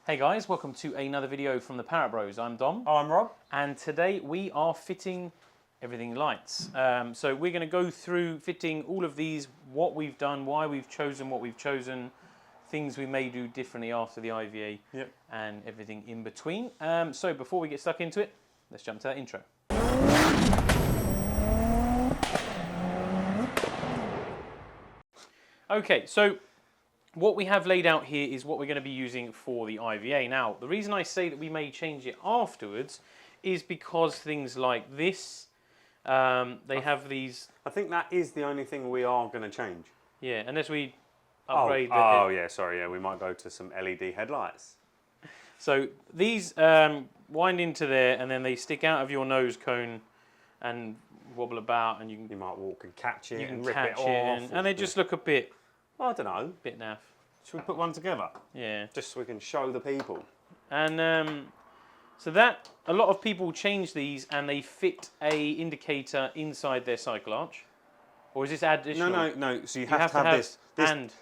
Hey guys, welcome to another video from the Parrott Bros. I'm Dom. Oh, I'm Rob. And today we are fitting everything lights. So we're going to go through fitting all of these, what we've done, why we've chosen what we've chosen, things we may do differently after the IVA, and everything in between. So before we get stuck into it, let's jump to that intro. Okay, so what we have laid out here is what we're going to be using for the IVA. Now, the reason I say that we may change it afterwards is because things like this, they have these... I think that is the only thing we are going to change. Yeah, unless we upgrade we might go to some LED headlights. So these wind into there and then they stick out of your nose cone and wobble about, and you might walk and catch it and rip it off. and they just look a bit... I don't know. Bit naff. Should we put one together? Yeah. Just so we can show the people. And so that, a lot of people change these and they fit a indicator inside their cycle arch. Or is this additional? No. So you have to have this.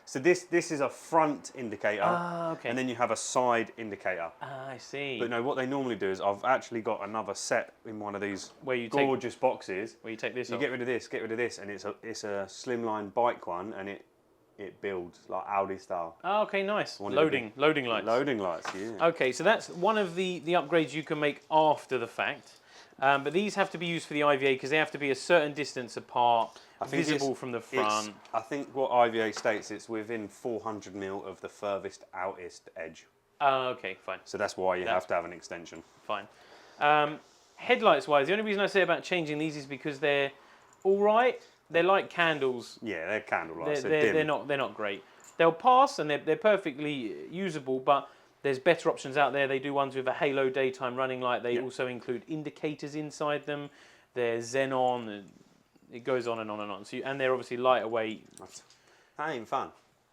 So this is a front indicator. Ah, okay. And then you have a side indicator. Ah, I see. But no, what they normally do is I've actually got another set in one of these gorgeous boxes. Where you take this off. Get rid of this, and it's a slimline bike one, and it builds like Audi style. Oh, okay, nice. Loading lights. Loading lights, yeah. Okay, so that's one of the upgrades you can make after the fact. But these have to be used for the IVA because they have to be a certain distance apart, visible from the front. I think what IVA states, it's within 400 mil of the furthest outest edge. Oh, okay, fine. So that's why you have to have an extension. Fine. Headlights wise, the only reason I say about changing these is because they're all right. They're like candles. Yeah, they're candle lights. They're not great. They'll pass and they're perfectly usable, but there's better options out there. They do ones with a halo daytime running light. They also include indicators inside them. They're xenon. And it goes on and on and on. So and they're obviously lighter weight. That ain't fun.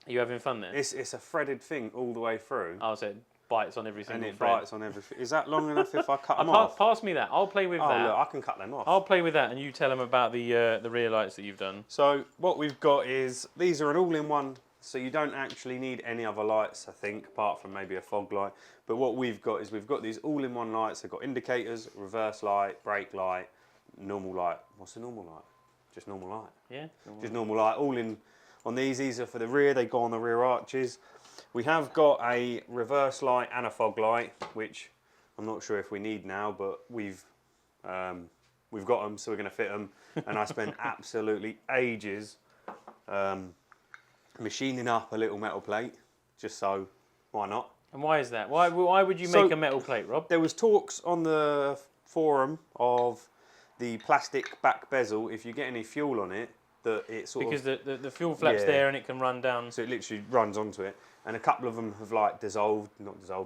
Are you having fun there? It's a threaded thing all the way through. Oh, so it bites on every single thread. bites on everything. Is that long enough if I cut them off? Pass me that. I'll play with that. Look, I can cut them off. I'll play with that and you tell them about the rear lights that you've done. So what we've got is, these are an all-in-one, so you don't actually need any other lights, I think, apart from maybe a fog light. But what we've got is we've got these all-in-one lights. They've got indicators, reverse light, brake light, normal light. What's a normal light? Just normal light. Yeah. Just normal light. All in on these. These are for the rear. They go on the rear arches. We have got a reverse light and a fog light, which I'm not sure if we need now, but we've got them, so we're going to fit them. And I spent absolutely ages machining up a little metal plate, just so why not? And why is that? Why would you make a metal plate, Rob? There was talks on the forum of the plastic back bezel. If you get any fuel on it, that it sort of... Because the fuel flap's there and it can run down. So it literally runs onto it. And a couple of them have like not dissolved,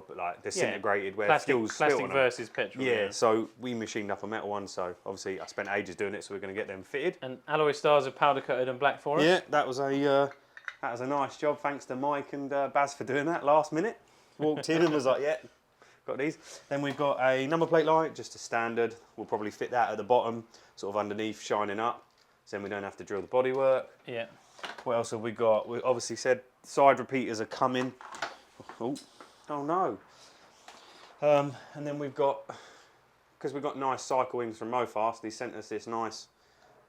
but like disintegrated where fuel's spilt on them. Plastic versus petrol. Yeah, so we machined up a metal one, so obviously I spent ages doing it, so we're going to get them fitted. And alloy stars are powder coated and black for us. Yeah, that was a nice job. Thanks to Mike and Baz for doing that last minute. Walked in and was like, yeah, got these. Then we've got a number plate light, just a standard. We'll probably fit that at the bottom, sort of underneath, shining up. So then we don't have to drill the bodywork. Yeah. What else have we got? We obviously said side repeaters are coming. Oh no. And then we've got, because we've got nice cycle wings from Mofast, they sent us this nice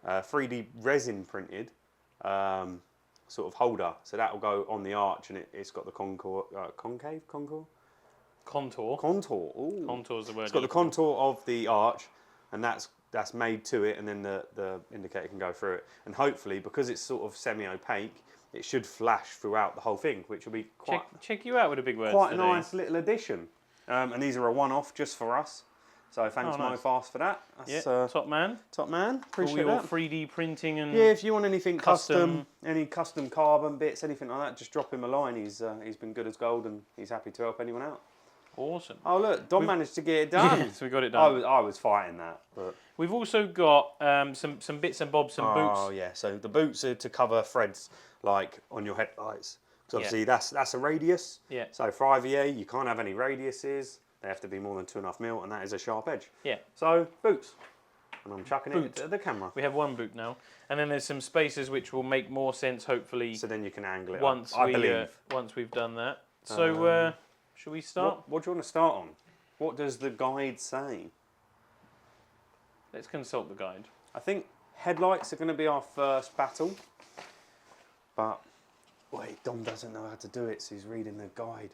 3D resin printed sort of holder. So that will go on the arch, and it's got the contour. Ooh. Contour is the word. It's got the contour of the arch, and that's made to it, and then the indicator can go through it. And hopefully, because it's sort of semi-opaque, it should flash throughout the whole thing, which will be quite... Check you out with a big word. Quite a nice little addition. And these are a one-off just for us. So thanks Mofast for that. That's, top man. Top man. Appreciate all your that. 3D printing and... Yeah, if you want anything custom, any custom carbon bits, anything like that, just drop him a line. He's been good as gold, and he's happy to help anyone out. Awesome. Oh look, Dom managed to get it done. Yes, we got it done. I was fighting that. But... We've also got some bits and bobs, some boots. Oh yeah, so the boots are to cover threads like on your headlights. So obviously that's a radius. Yeah. So for IVA, you can't have any radiuses. They have to be more than 2.5 mil, and that is a sharp edge. Yeah. So boots. And I'm chucking it at the camera. We have one boot now. And then there's some spacers which will make more sense, hopefully. So then you can angle it once up, I believe. Once we've done that. So Shall we start? What do you want to start on? What does the guide say? Let's consult the guide. I think headlights are going to be our first battle. But, wait, Dom doesn't know how to do it, so he's reading the guide.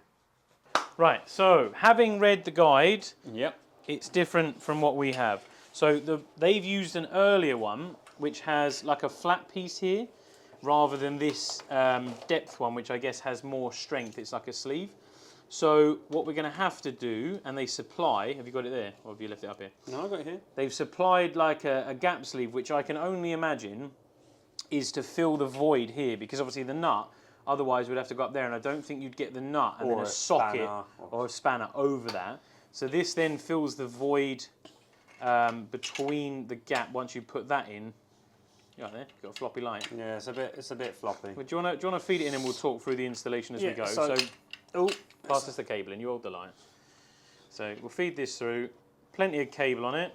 Right, so having read the guide, Yep. it's different from what we have. So they've used an earlier one, which has like a flat piece here, rather than this depth one, which I guess has more strength. It's like a sleeve. So what we're going to have to do, and they supply, have you got it there, or have you left it up here? No, I got it here. They've supplied like a gap sleeve, which I can only imagine is to fill the void here, because obviously the nut, otherwise we'd have to go up there, and I don't think you'd get the nut and Or then a a socket spanner. or a spanner over that. So this then fills the void between the gap once you put that in. You got there? You've got a floppy line. Yeah, it's a bit floppy. But do you want to feed it in, and we'll talk through the installation as we go. So, Pass us the cable and you hold the line. So we'll feed this through. Plenty of cable on it.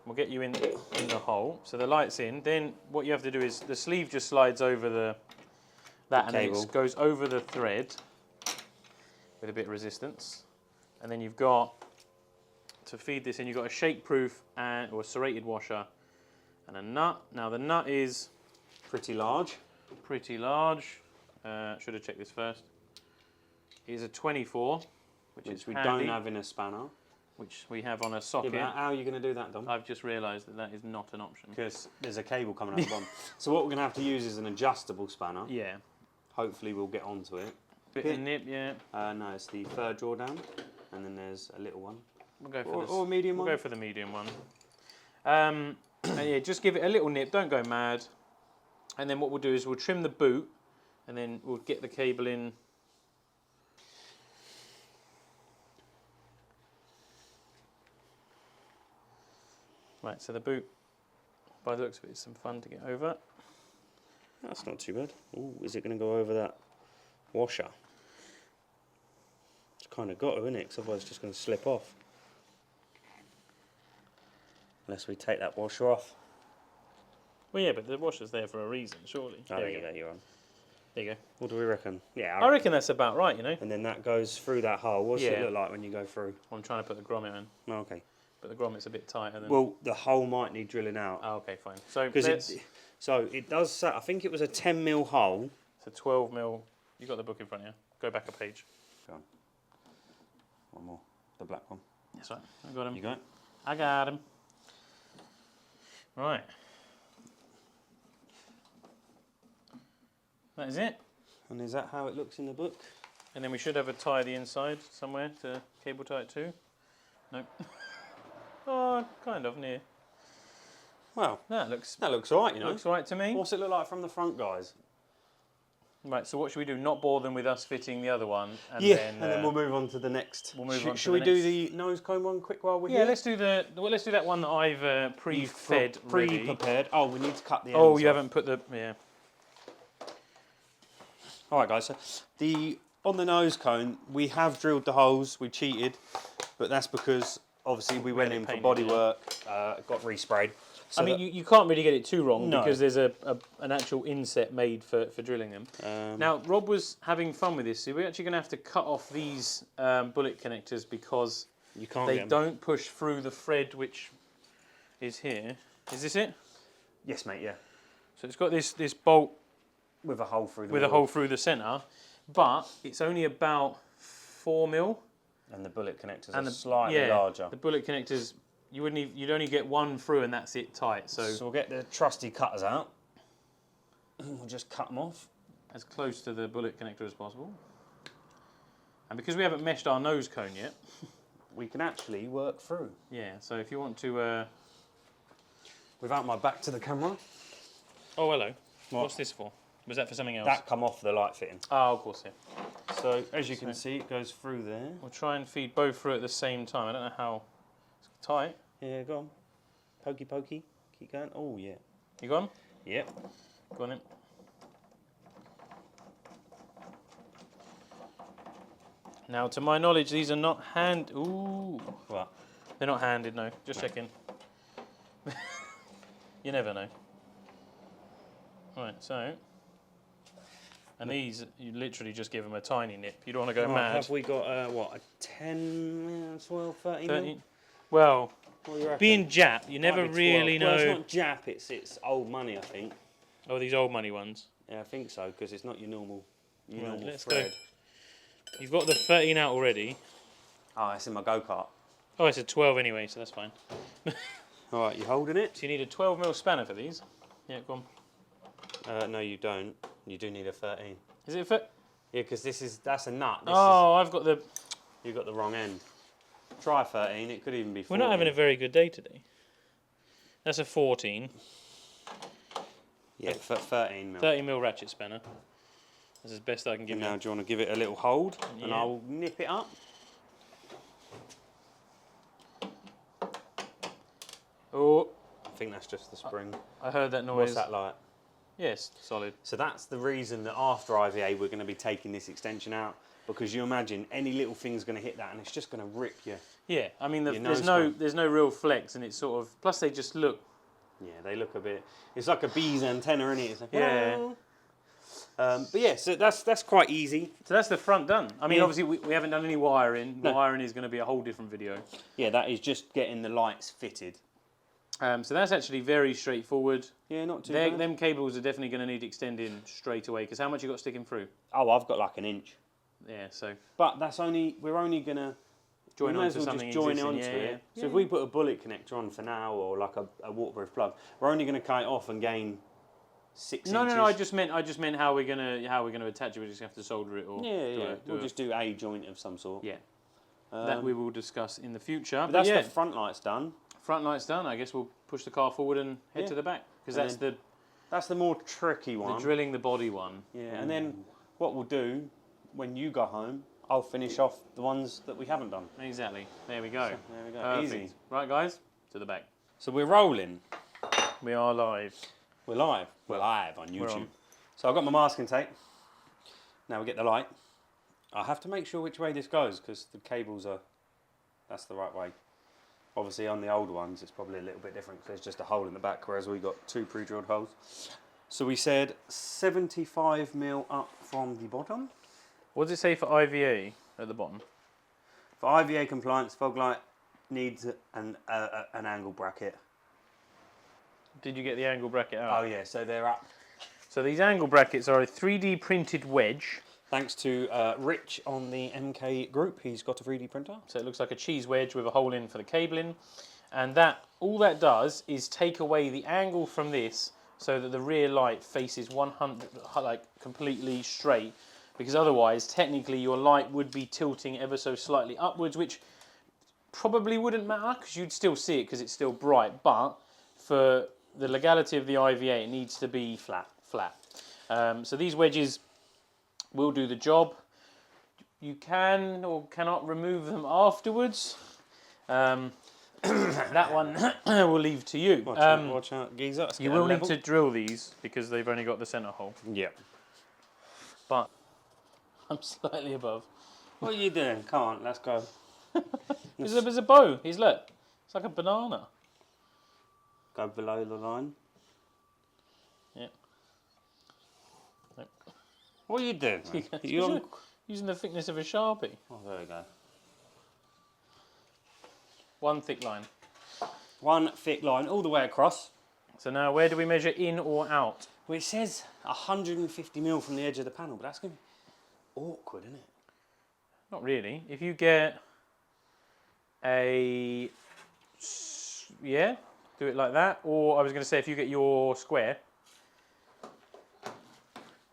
We'll get you in the hole. So the light's in. Then what you have to do is the sleeve just slides over that and then it goes over the thread with a bit of resistance. And then you've got to feed this in. You've got a shake-proof or a serrated washer and a nut. Now the nut is pretty large. Pretty large. Should have checked this first. It is a 24, which we handy, don't have in a spanner. which we have on a socket. Yeah, but how are you going to do that, Dom? I've just realised that is not an option. Because there's a cable coming out the bottom. So what we're going to have to use is an adjustable spanner. Yeah. Hopefully we'll get onto it. Bit of nip, yeah. No, it's the third drawdown, and then there's a little one. We'll go for or a medium one. one. We'll go for the medium one. And yeah, just give it a little nip. Don't go mad. And then what we'll do is we'll trim the boot, and then we'll get the cable in. Right, so the boot, by the looks of it, is some fun to get over. That's not too bad. Ooh, is it going to go over that washer? It's kind of got to, isn't it? Because otherwise it's just going to slip off. Unless we take that washer off. Well, yeah, but the washer's there for a reason, surely. Oh, there you go. you're on. There you go. What do we reckon? Yeah, I reckon that's about right, you know. And then that goes through that hole. What's it Yeah. look like when you go through? I'm trying to put the grommet in, Oh, okay. but the grommet's a bit tighter than... Well, the hole might need drilling out. Oh, okay, fine. So it does say, I think it was a 10mm hole. It's a 12mm. You got the book in front of you. Go back a page. Go on. One more. The black one. That's right. I got him. You got it? I got him. Right. That is it. And is that how it looks in the book? And then we should have a tie the inside somewhere to cable tie it to. Nope. Oh, kind of near. Well, That looks all right, you know. looks all right to me. What's it look like from the front, guys? Right, so what should we do? Not bore them with us fitting the other one, and And then we'll move on to the next. we'll move on to Should the we do next. the nose cone one quick while we're Yeah, here? let's do that one that I've pre-fed ready. Pre-prepared. Oh, we need to cut the ends Oh, you off. haven't put the All right, guys. So on the nose cone, we have drilled the holes. We cheated, but that's because obviously we went in for painted, bodywork, got resprayed. So I mean, you can't really get it too wrong No. because there's an actual inset made for drilling them. Now, Rob was having fun with this, so we're actually going to have to cut off these bullet connectors because you can't they get 'em. don't push through the thread which is here. Is this it? Yes, mate. Yeah, So it's got this bolt with a hole through the with a middle. hole through the centre, but it's only about 4mm. and the bullet connectors And are slightly larger. The bullet connectors, you'd only get one through and that's it tight. So we'll get the trusty cutters out. We'll just cut them off. as close to the bullet connector as possible. And because we haven't meshed our nose cone yet, We can actually work through. yeah, so if you want to... Without my back to the camera. Oh, hello. What's this for? Was that for something else? That come off the light fitting. Oh, of course, yeah. So as you can see, it goes through there. We'll try and feed both through at the same time. I don't know how... It's tight. Yeah, go on. Pokey, pokey. Keep going. Oh, yeah. You got 'em? Yep. Go on in. Now, to my knowledge, these are not hand... Ooh. What? They're not handed, no. Just checking. You never know. Right, so... And these, you literally just give them a tiny nip. You don't want to go Right, mad. have we got, what, a 10, 12, 13 mil? Well, What do you reckon? being Jap, you never Might be 12. really know. Well, it's not Jap, it's old money, I think. Oh, these old money ones. Yeah, I think so, because it's not your normal, Let's thread. go. You've got the 13 out already. Oh, it's in my go-kart. Oh, it's a 12 anyway, so that's fine. All right, you holding it? So you need a 12mm spanner for these. Yeah, go on. No, you don't. You do need a 13. Is it a fit? Yeah, because that's a nut. I've got the... You've got the wrong end. Try 13, it could even be 14. We're not having a very good day today. That's a 14. Yeah, 13 mil. 30mm ratchet spanner. That's as best I can give Now, you. do you want to give it a little hold? Yeah. And I'll nip it up. Oh, I think that's just the spring. I heard that noise. What's that like? Yes, solid. So that's the reason that after IVA we're going to be taking this extension out, because you imagine any little thing's going to hit that and it's just going to rip you. Yeah, I mean, Your there's nose no real flex, and it's sort of... Plus, they just look... Yeah, they look a bit... It's like a bee's antenna, isn't it? It's like, Yeah. "Oh." But yeah, so that's quite easy. So that's the front done. I mean, Yeah. obviously, we haven't done any wiring. No. Wiring is going to be a whole different video. Yeah, that is just getting the lights fitted. So that's actually very straightforward. Yeah, not too bad. Them cables are definitely going to need extending straight away, because how much you got sticking through? Oh, I've got like an inch. Yeah, so But we're only going to... join we may as onto well something just join it existing. onto Yeah, it. yeah. So if we put a bullet connector on for now, or like a waterproof plug, we're only going to cut it off and gain 6 inches. No. I just meant how we're gonna attach it. We just have to solder it or We'll just do a joint of some sort. Yeah. That we will discuss in the future. But But that's yeah, the front lights done. front light's done. I guess we'll push the car forward and head Yeah. to the back, because And that's then That's the more tricky the one. drilling the body one. Yeah, and then what we'll do when you go home, I'll finish off the ones that we haven't done. Exactly. There we go. There we go. Perfect. Easy. Right, guys, to the back. So we're rolling. We are live. We're live. We're live on We're YouTube. on. So I've got my masking tape. Now we get the light. I have to make sure which way this goes, because the cables are... That's the right way. Obviously on the older ones it's probably a little bit different, because there's just a hole in the back, whereas we got 2 pre-drilled holes. So we said 75 mil up from the bottom. What does it say for IVA at the bottom? For IVA compliance, fog light needs an angle bracket. Did you get the angle bracket out? Oh yeah, so they're up. So these angle brackets are a 3D printed wedge. Thanks to Rich on the MK group, he's got a 3D printer. So it looks like a cheese wedge with a hole in for the cabling. And that all that does is take away the angle from this, so that the rear light faces 100, like completely straight. Because otherwise, technically, your light would be tilting ever so slightly upwards, which probably wouldn't matter, because you'd still see it because it's still bright. But for the legality of the IVA, it needs to be flat. So these wedges will do the job. You can or cannot remove them afterwards. That one we'll leave to you. Watch out, geezer. Let's You get a will need level. to drill these because they've only got the centre hole. Yeah. But I'm slightly above. What are you doing? Come on, let's go. There's a bow. He's look. It's like a banana. Go below the line. Yeah. What are you doing? Man? Using the thickness of a Sharpie. Oh, there we go. One thick line. One thick line all the way across. So now where do we measure in or out? Well, it says 150 mil from the edge of the panel, but that's going to be awkward, isn't it? Not really. If you get a... Yeah, do it like that. Or I was going to say, if you get your square,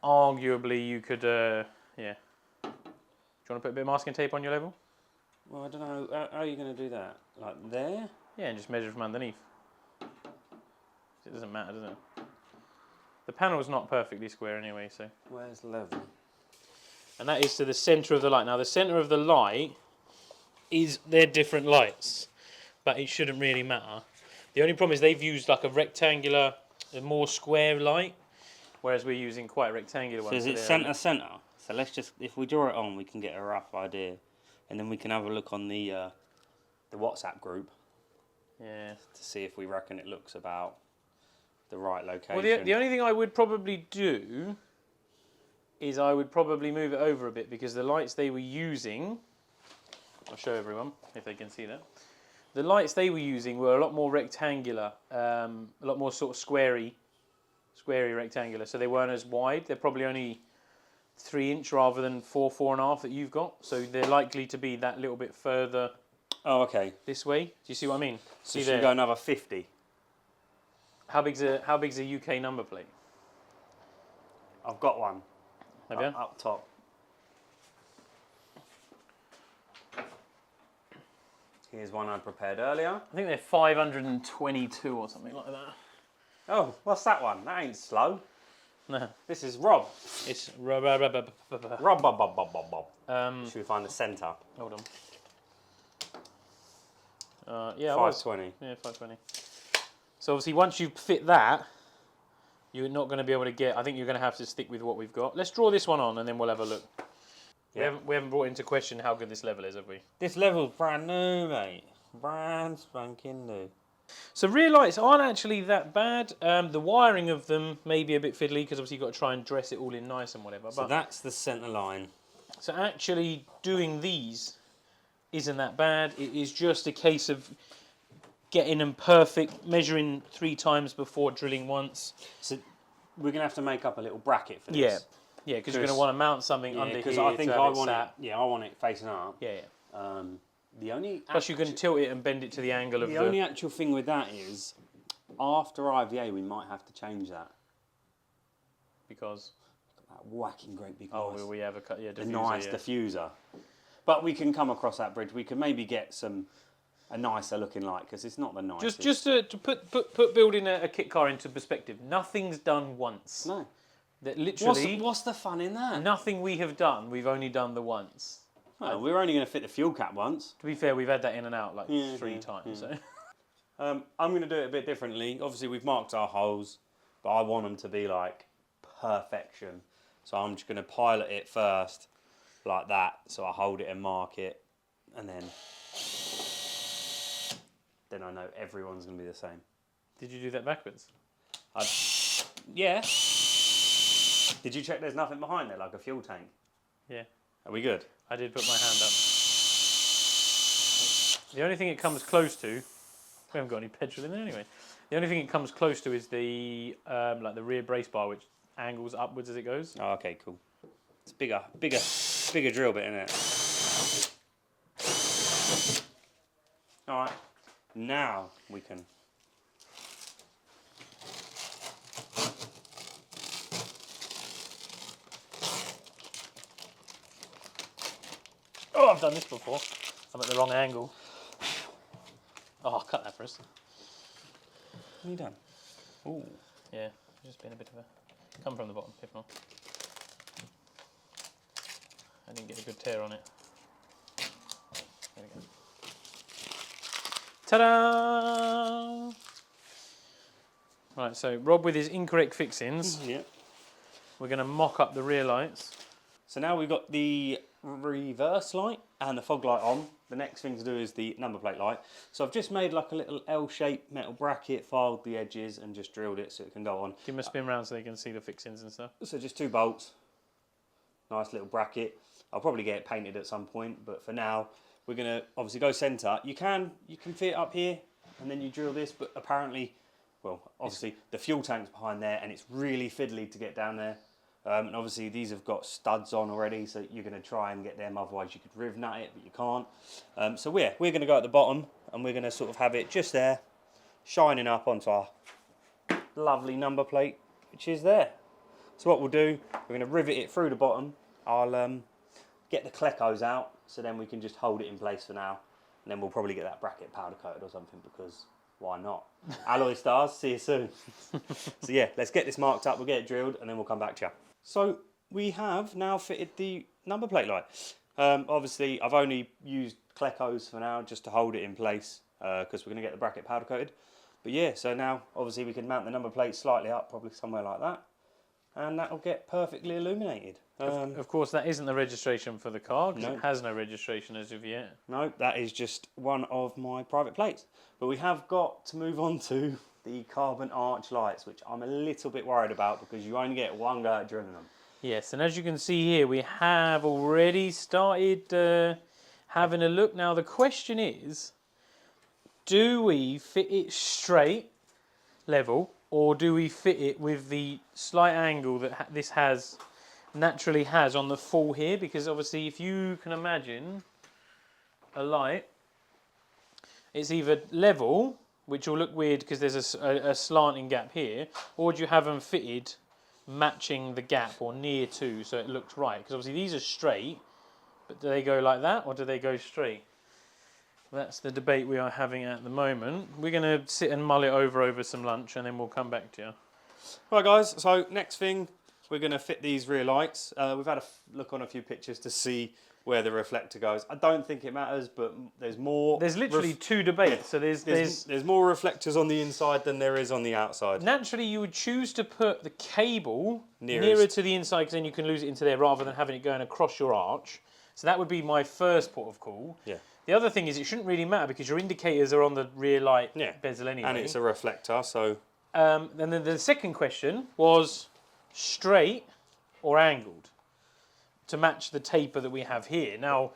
arguably you could, yeah. Do you want to put a bit of masking tape on your level? Well, I don't know. How are you going to do that? Like there? Yeah, and just measure from underneath. It doesn't matter, does it? The panel's not perfectly square anyway, so... Where's level? And that is to the centre of the light. Now, the centre of the light is... They're different lights, but it shouldn't really matter. The only problem is they've used like a rectangular, a more square light, whereas we're using quite rectangular ones. So is it centre? So let's just... If we draw it on, we can get a rough idea. And then we can have a look on the WhatsApp group. Yeah. To see if we reckon it looks about the right location. Well, the only thing I would probably do is I would probably move it over a bit because the lights they were using, I'll show everyone if they can see that. The lights they were using were a lot more rectangular, a lot more sort of squarey rectangular. So they weren't as wide. They're probably only 3 inch rather than 4.5 that you've got. So they're likely to be that little bit further. Oh, okay. This way. Do you see what I mean? So see should we go another 50? How big's a UK number plate? I've got one. Have you? Up top. Here's one I prepared earlier. I think they're 522 or something like that. Oh, what's that one? That ain't slow. No. This is Rob. It's Rob. Should we find the centre? Hold on. Yeah, 520. Yeah, 520. So obviously once you fit that, you're not going to be able to get, I think you're going to have to stick with what we've got. Let's draw this one on and then we'll have a look. Yeah. We haven't brought into question how good this level is, have we? This level's brand new, mate. Brand spanking new. So rear lights aren't actually that bad. The wiring of them may be a bit fiddly because obviously you've got to try and dress it all in nice and whatever. So that's the centre line. So actually doing these isn't that bad. It is just a case of getting them perfect, measuring 3 times before drilling once. So we're going to have to make up a little bracket for this. Yeah, because you're going to want to mount something under here. Because I think I want it facing up. Yeah. The only plus you can tilt it and bend it to the angle of the... The only actual thing with that is, after IVA we might have to change that. Because? That whacking great big noise. Oh, we have a diffuser, the nice diffuser. But we can come across that bridge. We can maybe get a nicer looking light, because it's not the nicest. Just to put building a kit car into perspective, nothing's done once. No. That literally... What's the fun in that? Nothing we have done, we've only done the once. Well, we're only going to fit the fuel cap once. To be fair, we've had that in and out like 3 times. Yeah. So. I'm going to do it a bit differently. Obviously, we've marked our holes, but I want them to be like perfection. So I'm just going to pilot it first, like that. So I hold it and mark it, and then I know everyone's going to be the same. Did you do that backwards? Yeah. Did you check there's nothing behind there, like a fuel tank? Yeah. Are we good? I did put my hand up. The only thing it comes close to, we haven't got any petrol in there anyway. The only thing it comes close to is the like the rear brace bar, which angles upwards as it goes. Oh, okay, cool. It's bigger drill bit, isn't it? All right, now we can. Oh, I've done this before. I'm at the wrong angle. Oh, I'll cut that for us. What have you done? Ooh. Yeah, just been a bit of a... Come from the bottom, if not. I didn't get a good tear on it. There we go. Ta-da! Right, so Rob with his incorrect fixings. Yeah. We're going to mock up the rear lights. So now we've got the reverse light and the fog light on. The next thing to do is the number plate light. So I've just made like a little L-shaped metal bracket, filed the edges and just drilled it so it can go on. Give them a spin round so they can see the fixings and stuff. So just 2 bolts, nice little bracket. I'll probably get it painted at some point, but for now we're gonna obviously go centre. You can fit it up here and then you drill this, but apparently, well, obviously the fuel tank's behind there and it's really fiddly to get down there. And obviously these have got studs on already, so you're going to try and get them, otherwise you could riv nut it, but you can't. So we're going to go at the bottom and we're going to sort of have it just there, shining up onto our lovely number plate, which is there. So what we'll do, we're going to rivet it through the bottom. I'll get the Clecos out, so then we can just hold it in place for now. And then we'll probably get that bracket powder coated or something, because why not? Alloy stars, see you soon. So yeah, let's get this marked up, we'll get it drilled, and then we'll come back to you. So we have now fitted the number plate light. Obviously, I've only used Clecos for now just to hold it in place because we're going to get the bracket powder coated. But yeah, so now obviously we can mount the number plate slightly up, probably somewhere like that, and that will get perfectly illuminated. Of course, that isn't the registration for the car because No. it has no registration as of yet. No, that is just one of my private plates. But we have got to move on to the carbon arch lights, which I'm a little bit worried about because you only get one go at drilling them. Yes, and as you can see here, we have already started having a look. Now the question is, do we fit it straight, level, or do we fit it with the slight angle that this naturally has on the fall here? Because obviously, if you can imagine a light, it's either level, which will look weird because there's a slanting gap here, or do you have them fitted matching the gap or near to, so it looks right? Because obviously these are straight, but do they go like that or do they go straight? That's the debate we are having at the moment. We're going to sit and mull it over some lunch, and then we'll come back to you. Right, guys, so next thing, we're going to fit these rear lights. We've had a look on a few pictures to see where the reflector goes. I don't think it matters, but there's more. There's literally two debates. So there's more reflectors on the inside than there is on the outside. Naturally, you would choose to put the cable nearer to the inside, because then you can lose it into there rather than having it going across your arch. So that would be my first port of call. Yeah. The other thing is it shouldn't really matter because your indicators are on the rear light bezel anyway. And it's a reflector, so... And then the second question was straight or angled to match the taper that we have here. Now,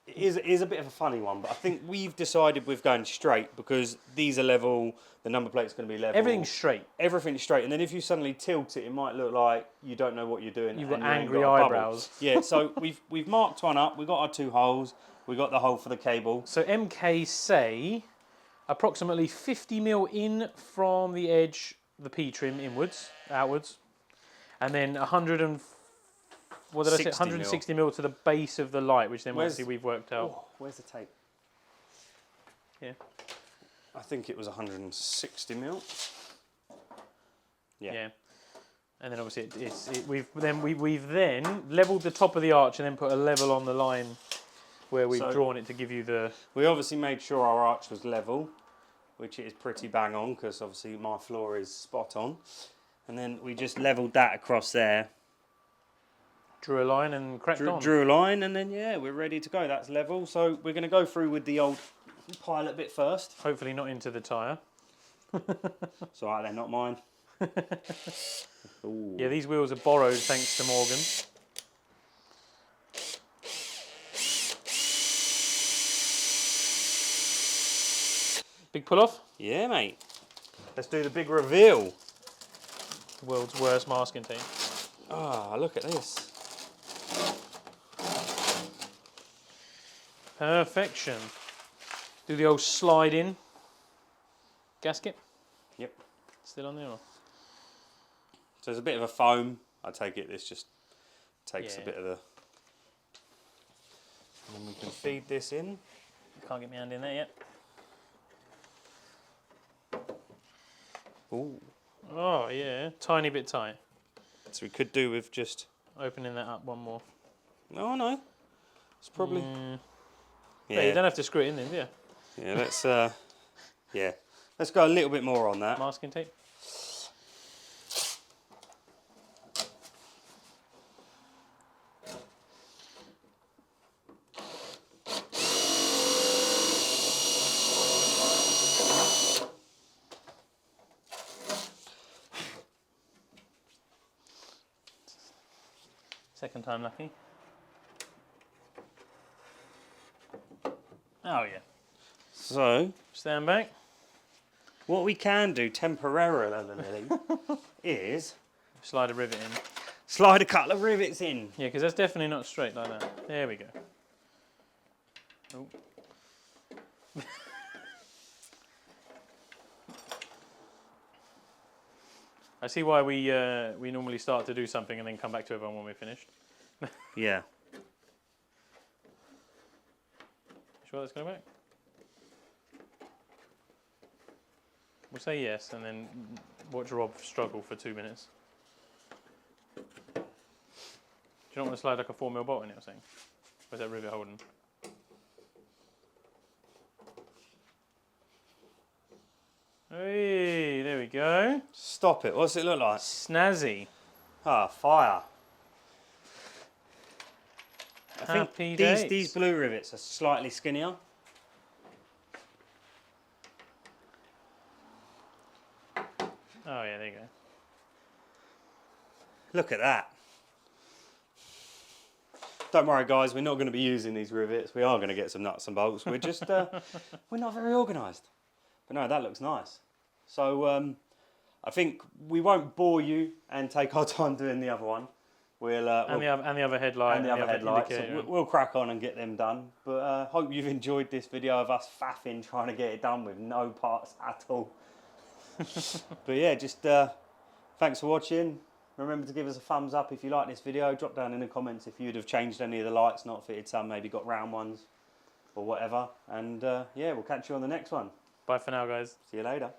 it is a bit of a funny one, but I think we've decided we're going straight because these are level, the number plate's going to be level. Everything's straight. Everything's straight, and then if you suddenly tilt it, it might look like you don't know what you're doing. You've got angry eyebrows. Yeah, so we've marked one up, we've got our 2 holes, we've got the hole for the cable. So MK say approximately 50mm in from the edge, the P-trim outwards, and then 160mm to the base of the light, which then obviously we've worked out. Oh, where's the tape? Yeah. I think it was 160mm. Yeah. And then obviously we've then levelled the top of the arch and then put a level on the line where we've drawn it to give you the... We obviously made sure our arch was level, which it is pretty bang on because obviously my floor is spot on. And then we just levelled that across there. Drew a line and cracked on. Drew a line and then, yeah, we're ready to go. That's level. So we're going to go through with the old pilot bit first. Hopefully not into the tyre. It's alright, they're not mine. Yeah, these wheels are borrowed thanks to Morgan. Big pull off? Yeah, mate. Let's do the big reveal. World's worst masking tape. Ah, look at this. Perfection. Do the old slide in gasket. Yep. Still on there? Or? So there's a bit of a foam. I take it this just takes a bit of the... And then we can feed this in. Can't get my hand in there yet. Ooh. Oh yeah, tiny bit tight. So we could do with just... Opening that up one more. Oh no. It's probably... Yeah, you don't have to screw it in then, do you? Yeah, let's let's go a little bit more on that. Masking tape. Second time lucky. Oh yeah. So, stand back. What we can do temporarily is slide a rivet in. Slide a couple of rivets in. Yeah, because that's definitely not straight like that. There we go. Oh. I see why we normally start to do something and then come back to everyone when we're finished. Yeah. Sure that's going back? We'll say yes and then watch Rob struggle for 2 minutes. Do you not want to slide like a 4mm bolt in it or something? Or is that rivet holding? Hey, there we go. Stop it. What's it look like? Snazzy. Ah, fire. I Happy think these blue rivets are slightly skinnier. Oh yeah, there you go. Look at that. don't worry guys, we're not going to be using these rivets. We are going to get some nuts and bolts. We're just, we're not very organised. But no, that looks nice. So I think we won't bore you and take our time doing the other one. And the other headlight. And the other headlights. indicator. So we'll crack on and get them done. But hope you've enjoyed this video of us faffing trying to get it done with no parts at all. But yeah, just thanks for watching. Remember to give us a thumbs up if you like this video. Drop down in the comments if you'd have changed any of the lights, not fitted some, maybe got round ones or whatever. And yeah, we'll catch you on the next one. Bye for now, guys. See you later.